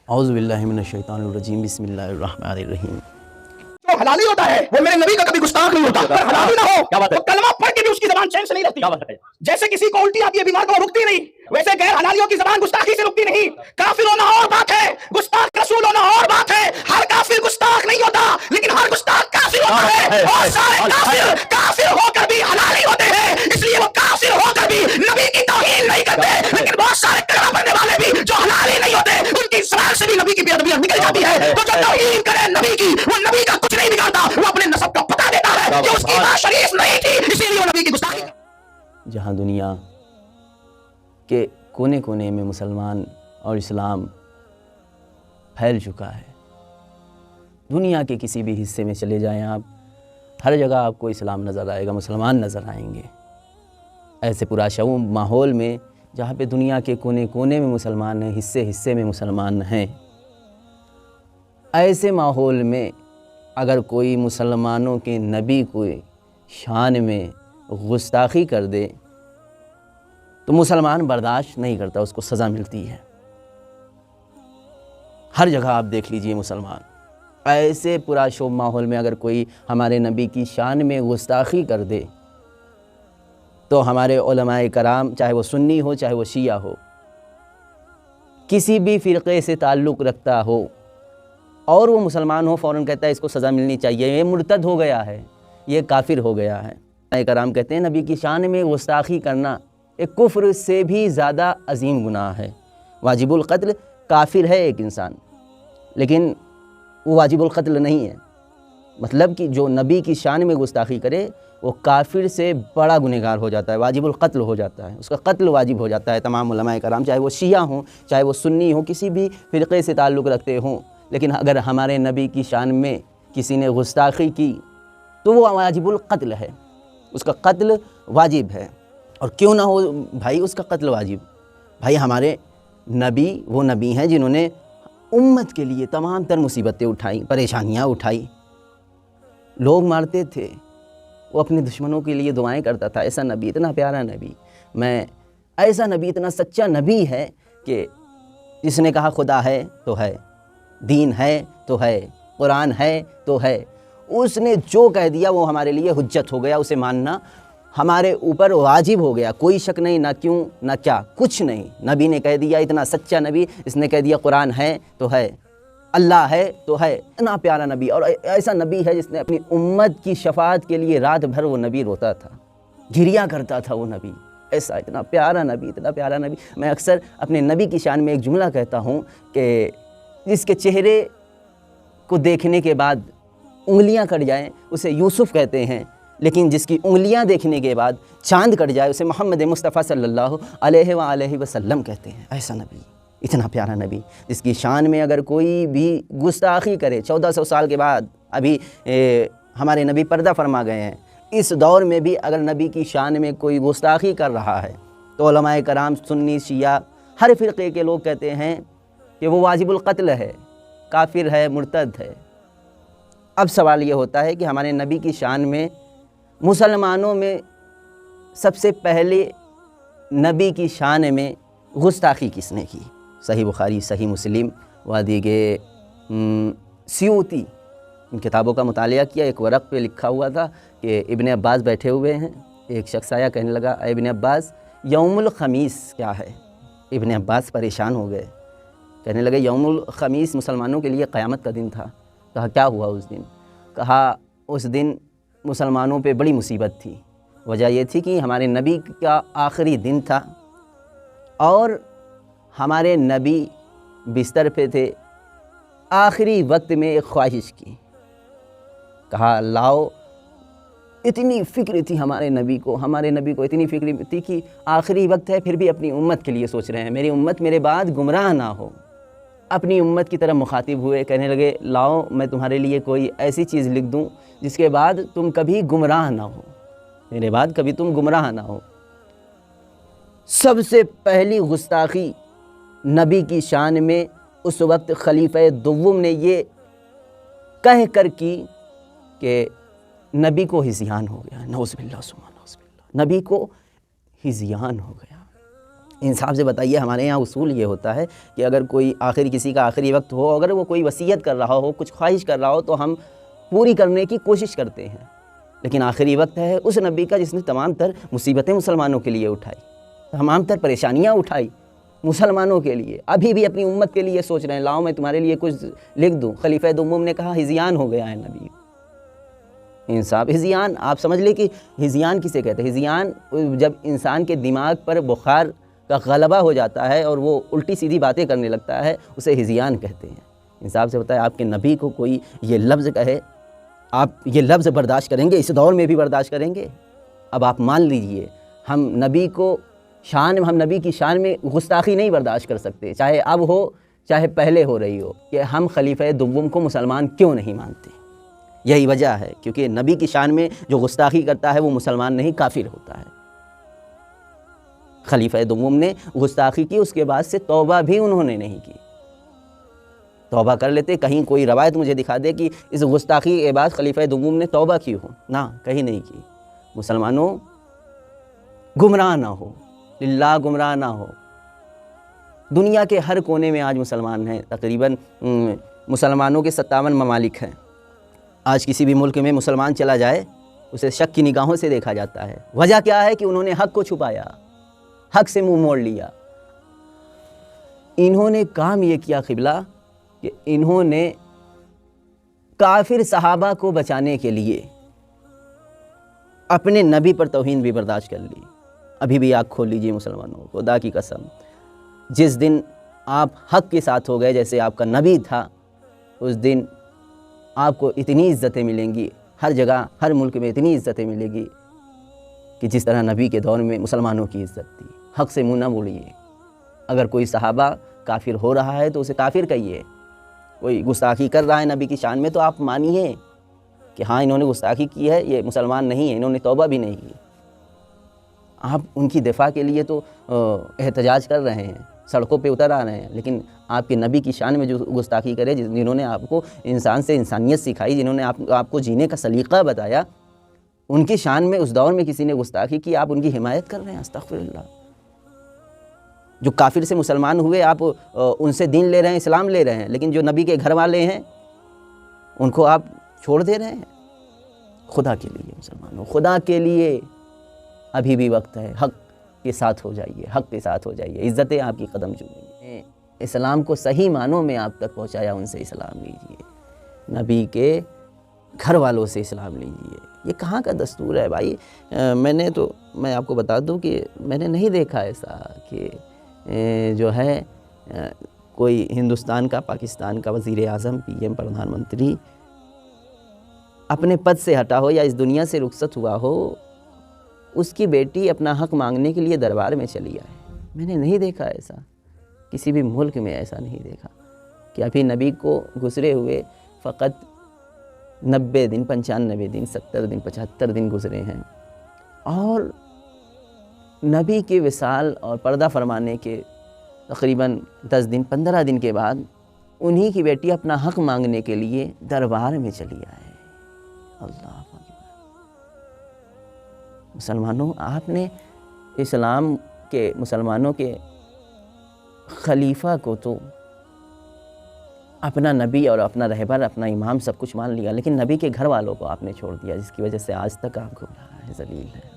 اعوذ باللہ من الشیطان الرجیم، بسم اللہ الرحمن الرحیم۔ جو حلالی ہوتا ہے وہ میرے نبی کا کبھی گستاخ نہیں ہوتا۔ اگر حلالی نہ ہو تو کلمہ پڑھ کے بھی اس کی زبان چین سے نہیں رہتی۔ جیسے کسی کو الٹی آتی ہے بیمار کو وہ رکتی نہیں، ویسے غیر حلالیوں کی زبان گستاخی سے رکتی نہیں۔ کافر ہونا اور بات ہے، گستاخ رسول ہونا اور بات ہے۔ ہر کافر گستاخ نہیں ہوتا، لیکن ہر گستاخ کافر ہوتا ہے۔ اور سارے کافر کافر ہو کر بھی حلالی ہوتے ہیں، اس لیے وہ کافر ہو کر بھی نبی کی توہین نہیں کرتے۔ لیکن بہت سارے کلمہ پڑھنے والے بھی جو حلالی نہیں ہوتے، ان کی زبان سے بھی نبی کی بے ادبیاں نکل جاتی ہے۔ تو جو توہین کرے نبی کی، وہ نبی کا کچھ نہیں بگاڑتا، وہ اپنے نسب کا پتہ دیتا ہے کہ اس کی ماں شریف نہیں تھی، اسی لیے وہ نبی کی گستاخی۔ جہاں دنیا کے کونے کونے میں مسلمان اور اسلام پھیل چکا ہے، دنیا کے کسی بھی حصے میں چلے جائیں آپ، ہر جگہ آپ کو اسلام نظر آئے گا، مسلمان نظر آئیں گے۔ ایسے پراشعور ماحول میں جہاں پہ دنیا کے کونے کونے میں مسلمان ہیں، حصے حصے میں مسلمان ہیں، ایسے ماحول میں اگر کوئی مسلمانوں کے نبی کو شان میں گستاخی کر دے تو مسلمان برداشت نہیں کرتا، اس کو سزا ملتی ہے۔ ہر جگہ آپ دیکھ لیجئے مسلمان، ایسے پراشعور ماحول میں اگر کوئی ہمارے نبی کی شان میں گستاخی کر دے تو ہمارے علماء کرام، چاہے وہ سنی ہو چاہے وہ شیعہ ہو، کسی بھی فرقے سے تعلق رکھتا ہو اور وہ مسلمان ہو، فوراً کہتا ہے اس کو سزا ملنی چاہیے، یہ مرتد ہو گیا ہے، یہ کافر ہو گیا ہے۔ علماء کرام کہتے ہیں نبی کی شان میں گستاخی کرنا ایک کفر سے بھی زیادہ عظیم گناہ ہے۔ واجب القتل کافر ہے ایک انسان، لیکن وہ واجب القتل نہیں ہے۔ مطلب کہ جو نبی کی شان میں گستاخی کرے وہ کافر سے بڑا گنہگار ہو جاتا ہے، واجب القتل ہو جاتا ہے، اس کا قتل واجب ہو جاتا ہے۔ تمام علماء کرام، چاہے وہ شیعہ ہوں چاہے وہ سنی ہوں، کسی بھی فرقے سے تعلق رکھتے ہوں، لیکن اگر ہمارے نبی کی شان میں کسی نے گستاخی کی تو وہ واجب القتل ہے، اس کا قتل واجب ہے۔ اور کیوں نہ ہو بھائی اس کا قتل واجب؟ بھائی ہمارے نبی وہ نبی ہیں جنہوں نے امت کے لیے تمام تر مصیبتیں اٹھائیں، پریشانیاں اٹھائی، لوگ مارتے تھے، وہ اپنے دشمنوں کے لیے دعائیں کرتا تھا۔ ایسا نبی، اتنا پیارا نبی، ایسا نبی، اتنا سچا نبی ہے کہ جس نے کہا خدا ہے تو ہے، دین ہے تو ہے، قرآن ہے تو ہے، اس نے جو کہہ دیا وہ ہمارے لیے حجت ہو گیا، اسے ماننا ہمارے اوپر واجب ہو گیا، کوئی شک نہیں، نہ کیوں نہ کیا، کچھ نہیں۔ نبی نے کہہ دیا، اتنا سچا نبی، اس نے کہہ دیا قرآن ہے تو ہے، اللہ ہے تو ہے، اتنا پیارا نبی۔ اور ایسا نبی ہے جس نے اپنی امت کی شفاعت کے لیے رات بھر وہ نبی روتا تھا، گریا کرتا تھا وہ نبی، ایسا اتنا پیارا نبی، اتنا پیارا نبی۔ میں اکثر اپنے نبی کی شان میں ایک جملہ کہتا ہوں کہ جس کے چہرے کو دیکھنے کے بعد انگلیاں کٹ جائیں اسے یوسف کہتے ہیں، لیکن جس کی انگلیاں دیکھنے کے بعد چاند کٹ جائے اسے محمد مصطفیٰ صلی اللہ علیہ وآلہ وسلم کہتے ہیں۔ ایسا نبی، اتنا پیارا نبی، جس کی شان میں اگر کوئی بھی گستاخی کرے، 1400 سال کے بعد ابھی ہمارے نبی پردہ فرما گئے ہیں، اس دور میں بھی اگر نبی کی شان میں کوئی گستاخی کر رہا ہے تو علماء کرام، سنی شیعہ، ہر فرقے کے لوگ کہتے ہیں کہ وہ واجب القتل ہے، کافر ہے، مرتد ہے۔ اب سوال یہ ہوتا ہے کہ ہمارے نبی کی شان میں مسلمانوں میں سب سے پہلے نبی کی شان میں گستاخی کس نے کی؟ صحیح بخاری، صحیح مسلم و دیگر سیوطی، ان کتابوں کا مطالعہ کیا، ایک ورق پہ لکھا ہوا تھا کہ ابن عباس بیٹھے ہوئے ہیں، ایک شخص آیا کہنے لگا اے ابن عباس یوم الخمیس کیا ہے؟ ابن عباس پریشان ہو گئے، کہنے لگے یوم الخمیس مسلمانوں کے لیے قیامت کا دن تھا۔ کہا کیا ہوا اس دن؟ کہا اس دن مسلمانوں پہ بڑی مصیبت تھی، وجہ یہ تھی کہ ہمارے نبی کا آخری دن تھا اور ہمارے نبی بستر پہ تھے، آخری وقت میں ایک خواہش کی، کہا لاؤ، اتنی فکر تھی ہمارے نبی کو اتنی فکر تھی کہ آخری وقت ہے پھر بھی اپنی امت کے لیے سوچ رہے ہیں، میری امت میرے بعد گمراہ نہ ہو۔ اپنی امت کی طرف مخاطب ہوئے، کہنے لگے لاؤ میں تمہارے لیے کوئی ایسی چیز لکھ دوں جس کے بعد تم کبھی گمراہ نہ ہو، میرے بعد کبھی تم گمراہ نہ ہو۔ سب سے پہلی گستاخی نبی کی شان میں اس وقت خلیفہ دوم نے یہ کہہ کر کی کہ نبی کو ہذیان ہو گیا، نعوذ باللہ ثم نعوذ باللہ، نبی کو ہذیان ہو گیا۔ انصاف سے بتائیے، ہمارے یہاں اصول یہ ہوتا ہے کہ اگر کوئی کسی کا آخری وقت ہو، اگر وہ کوئی وصیت کر رہا ہو، کچھ خواہش کر رہا ہو، تو ہم پوری کرنے کی کوشش کرتے ہیں۔ لیکن آخری وقت ہے اس نبی کا جس نے تمام تر مصیبتیں مسلمانوں کے لیے اٹھائی، تمام تر پریشانیاں اٹھائی مسلمانوں کے لیے، ابھی بھی اپنی امت کے لیے سوچ رہے ہیں لاؤ میں تمہارے لیے کچھ لکھ دوں۔ خلیفہ دوم نے کہا ہذیان ہو گیا ہے نبی۔ انصاف، ہذیان آپ سمجھ لیں کہ ہذیان کسے کہتے ہیں؟ ہذیان جب انسان کے دماغ پر بخار کا غلبہ ہو جاتا ہے اور وہ الٹی سیدھی باتیں کرنے لگتا ہے، اسے ہذیان کہتے ہیں۔ انصاف سے بتائیں، آپ کے نبی کو کوئی یہ لفظ کہے، آپ یہ لفظ برداشت کریں گے؟ اس دور میں بھی برداشت کریں گے؟ اب آپ مان لیجئے، ہم نبی کی شان میں گستاخی نہیں برداشت کر سکتے، چاہے اب ہو چاہے پہلے ہو رہی ہو، کہ ہم خلیفہ دوم کو مسلمان کیوں نہیں مانتے؟ یہی وجہ ہے، کیونکہ نبی کی شان میں جو گستاخی کرتا ہے وہ مسلمان نہیں، کافر ہوتا ہے۔ خلیفہ دوم نے گستاخی کی، اس کے بعد سے توبہ بھی انہوں نے نہیں کی۔ توبہ کر لیتے، کہیں کوئی روایت مجھے دکھا دے کہ اس گستاخی کے بعد خلیفہ دوم نے توبہ کی ہو، نہ کہیں نہیں کی۔ مسلمانوں گمراہ نہ ہو، للہ گمراہ نہ ہو۔ دنیا کے ہر کونے میں آج مسلمان ہیں، تقریباً مسلمانوں کے 57 ممالک ہیں۔ آج کسی بھی ملک میں مسلمان چلا جائے اسے شک کی نگاہوں سے دیکھا جاتا ہے۔ وجہ کیا ہے؟ کہ انہوں نے حق کو چھپایا، حق سے منہ موڑ لیا۔ انہوں نے کام یہ کیا قبلہ کہ انہوں نے کافر صحابہ کو بچانے کے لیے اپنے نبی پر توہین بھی برداشت کر لی۔ ابھی بھی آنکھ کھول لیجئے مسلمانوں، خدا کی قسم، جس دن آپ حق کے ساتھ ہو گئے جیسے آپ کا نبی تھا، اس دن آپ کو اتنی عزتیں ملیں گی، ہر جگہ ہر ملک میں اتنی عزتیں ملیں گی کہ جس طرح نبی کے دور میں مسلمانوں کی عزت تھی۔ حق سے منہ نہ موڑیے۔ اگر کوئی صحابہ کافر ہو رہا ہے تو اسے کافر کہیے، کوئی گستاخی کر رہا ہے نبی کی شان میں تو آپ مانیے کہ ہاں انہوں نے گستاخی کی ہے، یہ مسلمان نہیں ہے، انہوں نے توبہ بھی نہیں کی۔ آپ ان کی دفاع کے لیے تو احتجاج کر رہے ہیں، سڑکوں پہ اتر آ رہے ہیں، لیکن آپ کے نبی کی شان میں جو گستاخی کرے، جنہوں نے آپ کو انسان سے انسانیت سکھائی، جنہوں نے آپ کو جینے کا سلیقہ بتایا، ان کی شان میں اس دور میں کسی نے گستاخی کی، آپ ان کی حمایت کر رہے ہیں۔ استغفر اللہ۔ جو کافر سے مسلمان ہوئے آپ ان سے دین لے رہے ہیں، اسلام لے رہے ہیں، لیکن جو نبی کے گھر والے ہیں ان کو آپ چھوڑ دے رہے ہیں۔ خدا کے لیے مسلمانوں، خدا کے لیے ابھی بھی وقت ہے، حق کے ساتھ ہو جائیے، حق کے ساتھ ہو جائیے، عزتیں آپ کی قدم چومیں۔ اسلام کو صحیح معنوں میں آپ تک پہنچایا، ان سے اسلام لیجئے، نبی کے گھر والوں سے اسلام لیجئے۔ یہ کہاں کا دستور ہے بھائی؟ میں آپ کو بتا دوں کہ میں نے نہیں دیکھا ایسا کہ جو ہے کوئی ہندوستان کا، پاکستان کا وزیر اعظم، پی ایم، پردھان منتری اپنے پد سے ہٹا ہو یا اس دنیا سے رخصت ہوا ہو، اس کی بیٹی اپنا حق مانگنے کے لیے دربار میں چلی آئے۔ میں نے نہیں دیکھا ایسا، کسی بھی ملک میں ایسا نہیں دیکھا کہ ابھی نبی کو گزرے ہوئے فقط 90 دن، 95 دن، 70 دن، 75 دن گزرے ہیں، اور نبی کے وصال اور پردہ فرمانے کے تقریباً 10 دن، 15 دن کے بعد انہی کی بیٹی اپنا حق مانگنے کے لیے دربار میں چلی آئے۔ اللہ اکبر۔ مسلمانوں، آپ نے اسلام کے، مسلمانوں کے خلیفہ کو تو اپنا نبی اور اپنا رہبر، اپنا امام سب کچھ مان لیا، لیکن نبی کے گھر والوں کو آپ نے چھوڑ دیا، جس کی وجہ سے آج تک آپ گمراہ ہے، ذلیل ہے۔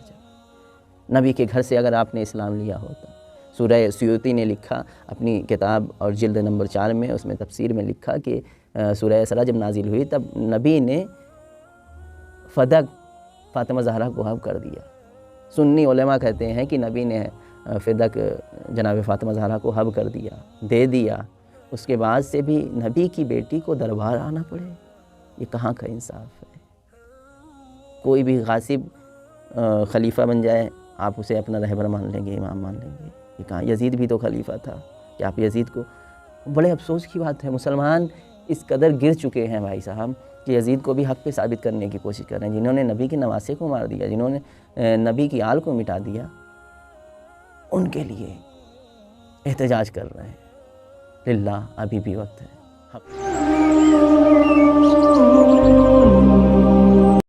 نبی کے گھر سے اگر آپ نے اسلام لیا ہوتا، سورہ سیوطی نے لکھا اپنی کتاب اور جلد نمبر 4 میں، اس میں تفسیر میں لکھا کہ سورہ اسراء جب نازل ہوئی تب نبی نے فدق فاطمہ زہرا کو حق کر دیا۔ سنی علماء کہتے ہیں کہ نبی نے فدق جناب فاطمہ زہرا کو حب کر دیا، دے دیا، اس کے بعد سے بھی نبی کی بیٹی کو دربار آنا پڑے، یہ کہاں کا انصاف ہے؟ کوئی بھی غاصب خلیفہ بن جائے، آپ اسے اپنا رہبر مان لیں گے، امام مان لیں گے، یہ کہاں؟ یزید بھی تو خلیفہ تھا، کہ آپ یزید کو، بڑے افسوس کی بات ہے، مسلمان اس قدر گر چکے ہیں بھائی صاحب کہ یزید کو بھی حق پہ ثابت کرنے کی کوشش کر رہے ہیں، جنہوں نے نبی کے نواسے کو مار دیا، جنہوں نے نبی کی آل کو مٹا دیا، ان کے لیے احتجاج کر رہے ہیں۔ للہ ابھی بھی وقت ہے۔